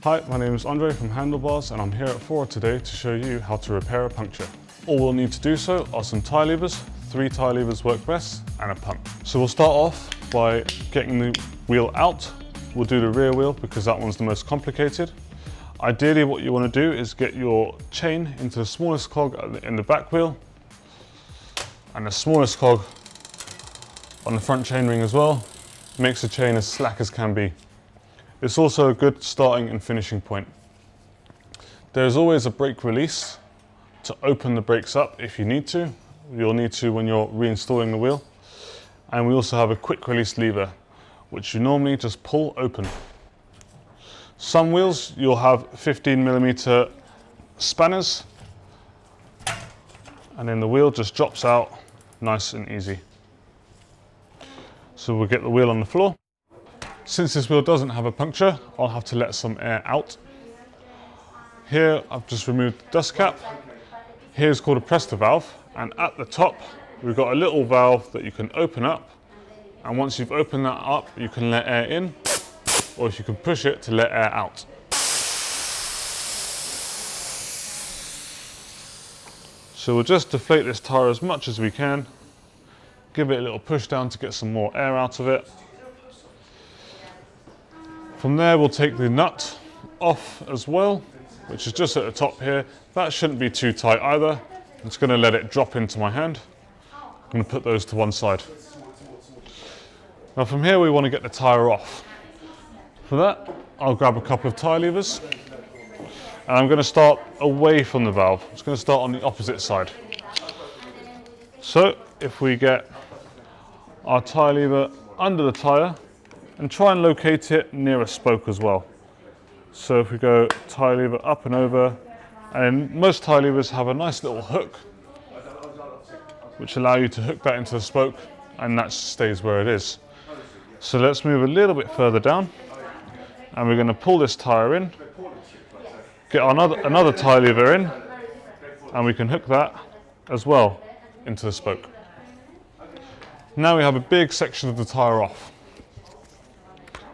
Hi, my name is Andre from Handlebars and I'm here at Fora today to show you how to repair a puncture. All we'll need to do so are some tie levers, 3 tie levers work best, and a pump. So we'll start off by getting the wheel out. We'll do the rear wheel because that one's the most complicated. Ideally what you want to do is get your chain into the smallest cog in the back wheel and the smallest cog on the front chainring as well. Makes the chain as slack as can be. It's also a good starting and finishing point. There's always a brake release to open the brakes up if you need to. You'll need to when you're reinstalling the wheel. And we also have a quick release lever, which you normally just pull open. Some wheels you'll have 15mm spanners, and then the wheel just drops out nice and easy. So we'll get the wheel on the floor. Since this wheel doesn't have a puncture, I'll have to let some air out. Here I've just removed the dust cap. Here's called a Presta valve, and at the top we've got a little valve that you can open up, and once you've opened that up you can let air in, or if you can push it to let air out. So we'll just deflate this tyre as much as we can, give it a little push down to get some more air out of it. From there we'll take the nut off as well, which is just at the top here. That shouldn't be too tight either. I'm just going to let it drop into my hand. I'm going to put those to one side. Now from here we want to get the tyre off. For that I'll grab a couple of tie levers and I'm going to start away from the valve. I'm just going to start on the opposite side. So if we get our tie lever under the tyre and try and locate it near a spoke as well. So if we go tie lever up and over, and most tie levers have a nice little hook which allow you to hook that into the spoke, and that stays where it is. So let's move a little bit further down and we're going to pull this tyre in, get another tie lever in, and we can hook that as well into the spoke. Now we have a big section of the tyre off.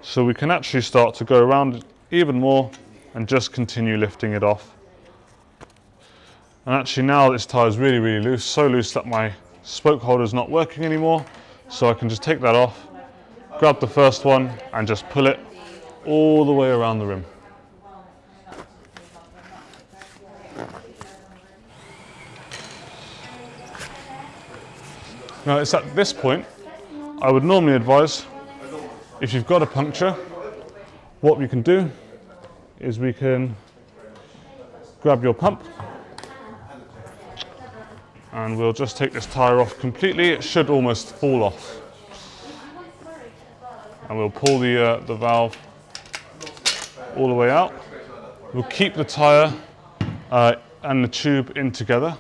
So we can actually start to go around even more and just continue lifting it off. And actually now this tyre is really loose, so loose that my spoke holder is not working anymore. So I can just take that off, grab the first one and just pull it all the way around the rim. Now it's at this point I would normally advise, if you've got a puncture, what we can do is we can grab your pump and we'll just take this tyre off completely. It should almost fall off. And we'll pull the valve all the way out. We'll keep the tyre and the tube in together,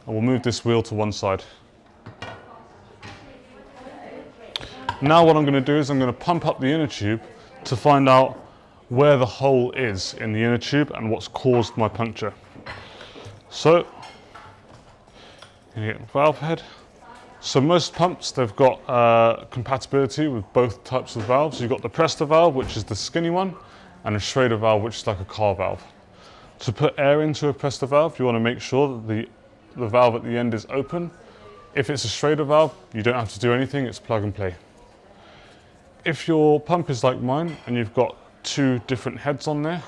and we'll move this wheel to one side. Now what I'm going to do is I'm going to pump up the inner tube to find out where the hole is in the inner tube and what's caused my puncture. So, you get the valve head. So most pumps, they've got compatibility with both types of valves. You've got the Presta valve, which is the skinny one, and a Schrader valve, which is like a car valve. To put air into a Presta valve, you want to make sure that the valve at the end is open. If it's a Schrader valve, you don't have to do anything, it's plug and play. If your pump is like mine and you've got 2 different heads on there,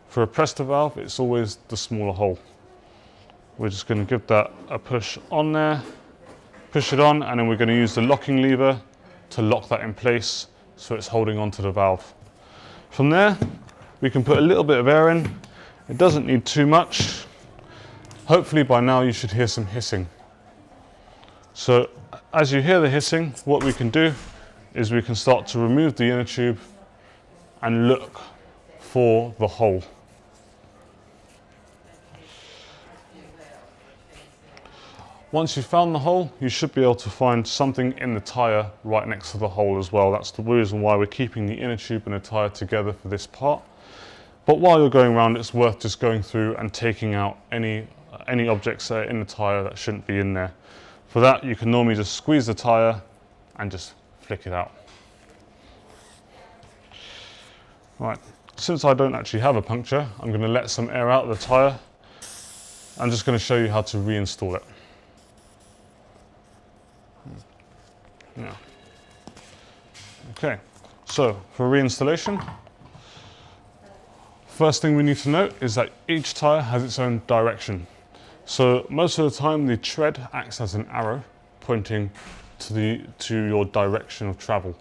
for a Presta valve it's always the smaller hole. We're just going to give that a push on there, push it on, and then we're going to use the locking lever to lock that in place so it's holding onto the valve. From there we can put a little bit of air in. It doesn't need too much. Hopefully by now you should hear some hissing. So as you hear the hissing, what we can do is we can start to remove the inner tube and look for the hole. Once you've found the hole, you should be able to find something in the tyre right next to the hole as well. That's the reason why we're keeping the inner tube and the tyre together for this part. But while you're going around, it's worth just going through and taking out any objects that are in the tyre that shouldn't be in there. For that, you can normally just squeeze the tyre and just flick it out. Right, Since I don't actually have a puncture, I'm going to let some air out of the tyre. I'm just going to show you how to reinstall it. Yeah. Okay, so for reinstallation, first thing we need to note is that each tyre has its own direction. So most of the time the tread acts as an arrow pointing to your direction of travel.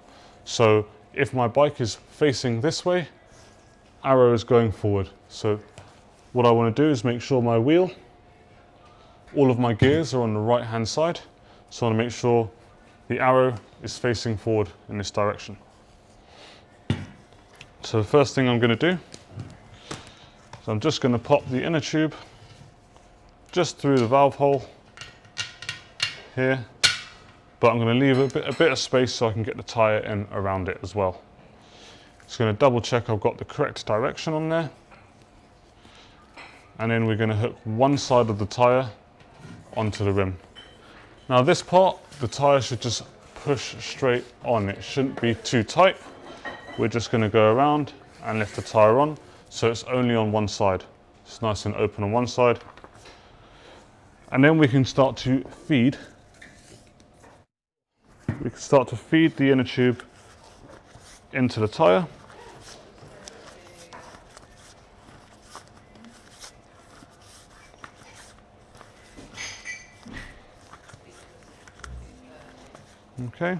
So if my bike is facing this way, arrow is going forward. So what I want to do is make sure my wheel, all of my gears are on the right hand side. So I want to make sure the arrow is facing forward in this direction. So the first thing I'm going to do is I'm just going to pop the inner tube just through the valve hole here, but I'm going to leave a bit of space so I can get the tyre in around it as well. Just going to double check I've got the correct direction on there, and then we're going to hook one side of the tyre onto the rim. Now this part, the tyre should just push straight on. It shouldn't be too tight. We're just going to go around and lift the tyre on so it's only on one side. It's nice and open on one side. And then we can start to feed. We can start to feed the inner tube into the tyre. Okay.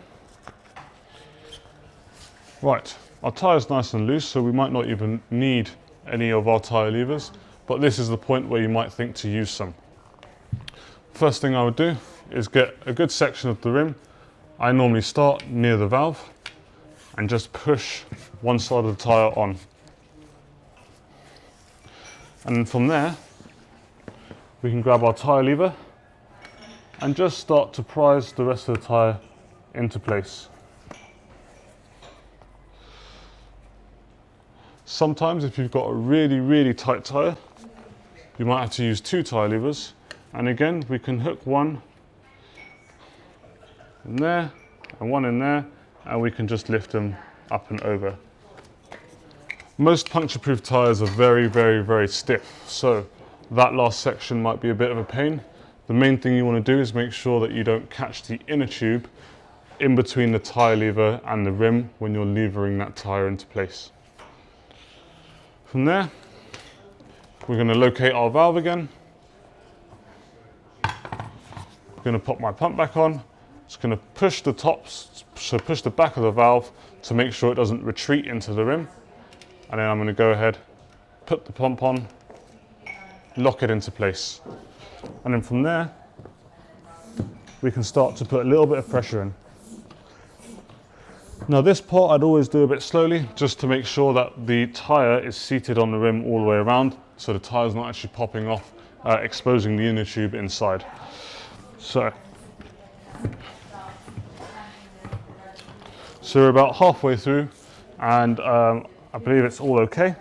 Right, our tyre is nice and loose, so we might not even need any of our tyre levers, but this is the point where you might think to use some. First thing I would do is get a good section of the rim. I normally start near the valve and just push one side of the tyre on. And then from there, we can grab our tyre lever and just start to prise the rest of the tyre into place. Sometimes if you've got a really tight tyre, you might have to use two tyre levers. And again, we can hook one in there and one in there, and we can just lift them up and over. Most puncture-proof tyres are very stiff, so that last section might be a bit of a pain. The main thing you want to do is make sure that you don't catch the inner tube in between the tyre lever and the rim when you're levering that tyre into place. From there, we're going to locate our valve again. I'm going to pop my pump back on. Just going to push the tops, so push the back of the valve to make sure it doesn't retreat into the rim. And then I'm going to go ahead, put the pump on, lock it into place. And then from there, we can start to put a little bit of pressure in. Now this part I'd always do a bit slowly, just to make sure that the tyre is seated on the rim all the way around, so the tyre's not actually popping off, exposing the inner tube inside. So we're about halfway through, and I believe it's all okay.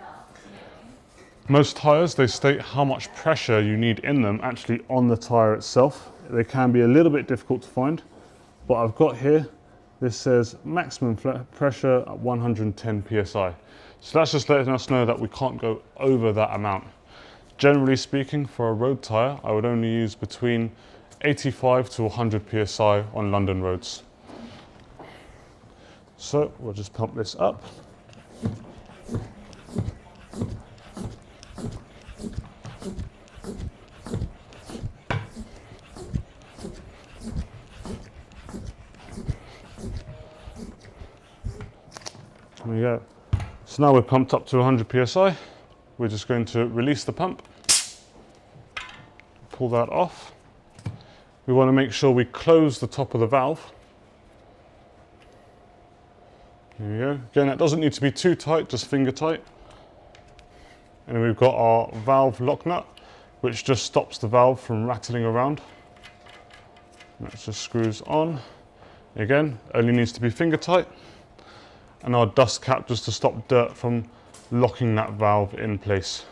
Most tyres, they state how much pressure you need in them actually on the tyre itself. They can be a little bit difficult to find, but I've got here, this says maximum pressure at 110 psi. So that's just letting us know that we can't go over that amount. Generally speaking, for a road tyre, I would only use between 85 to 100 psi on London roads. So we'll just pump this up. There we go. So now we're pumped up to 100 psi. We're just going to release the pump, pull that off. We want to make sure we close the top of the valve. There we go. Again, that doesn't need to be too tight, just finger tight. And then we've got our valve lock nut, which just stops the valve from rattling around. That just screws on. Again, only needs to be finger tight. And our dust cap just to stop dirt from locking that valve in place.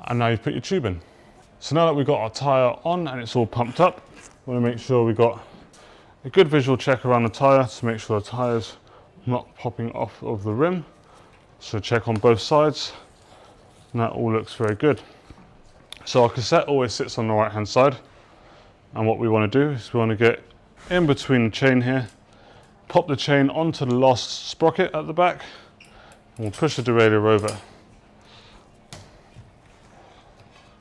And now you've put your tube in. So now that we've got our tyre on and it's all pumped up, we want to make sure we've got a good visual check around the tyre to make sure the tyre's not popping off of the rim. So check on both sides, and that all looks very good. So our cassette always sits on the right hand side, and what we want to do is we want to get in between the chain here, pop the chain onto the last sprocket at the back, and we'll push the derailleur over.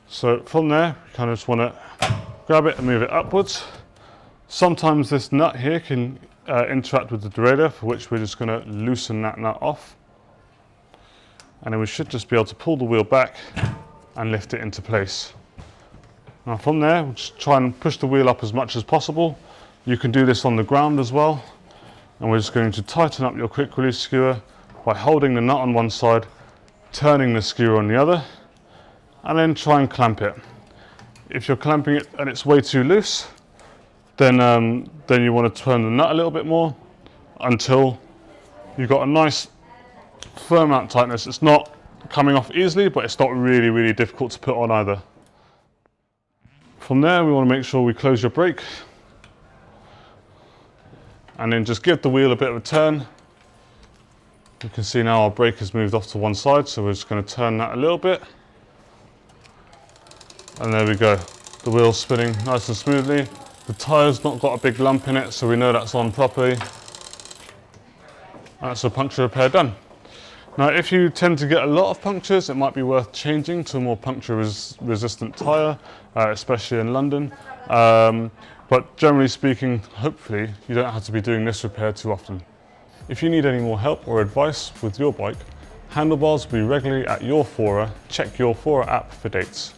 So from there, we kind of just want to grab it and move it upwards. Sometimes this nut here can interact with the derailleur, for which we're just going to loosen that nut off. And then we should just be able to pull the wheel back and lift it into place. Now from there, we'll just try and push the wheel up as much as possible. You can do this on the ground as well. And we're just going to tighten up your quick release skewer by holding the nut on one side, turning the skewer on the other, and then try and clamp it. If you're clamping it and it's way too loose, then you want to turn the nut a little bit more until you've got a nice firm mount tightness. It's not coming off easily, but it's not really, really difficult to put on either. From there, we want to make sure we close your brake and then just give the wheel a bit of a turn. You can see now our brake has moved off to one side, so we're just going to turn that a little bit. And there we go. The wheel's spinning nice and smoothly. The tyre's not got a big lump in it, so we know that's on properly. That's a puncture repair done. Now, if you tend to get a lot of punctures, it might be worth changing to a more puncture resistant tyre, especially in London. But generally speaking, hopefully, you don't have to be doing this repair too often. If you need any more help or advice with your bike, Handlebars will be regularly at your Fora. Check your Fora app for dates.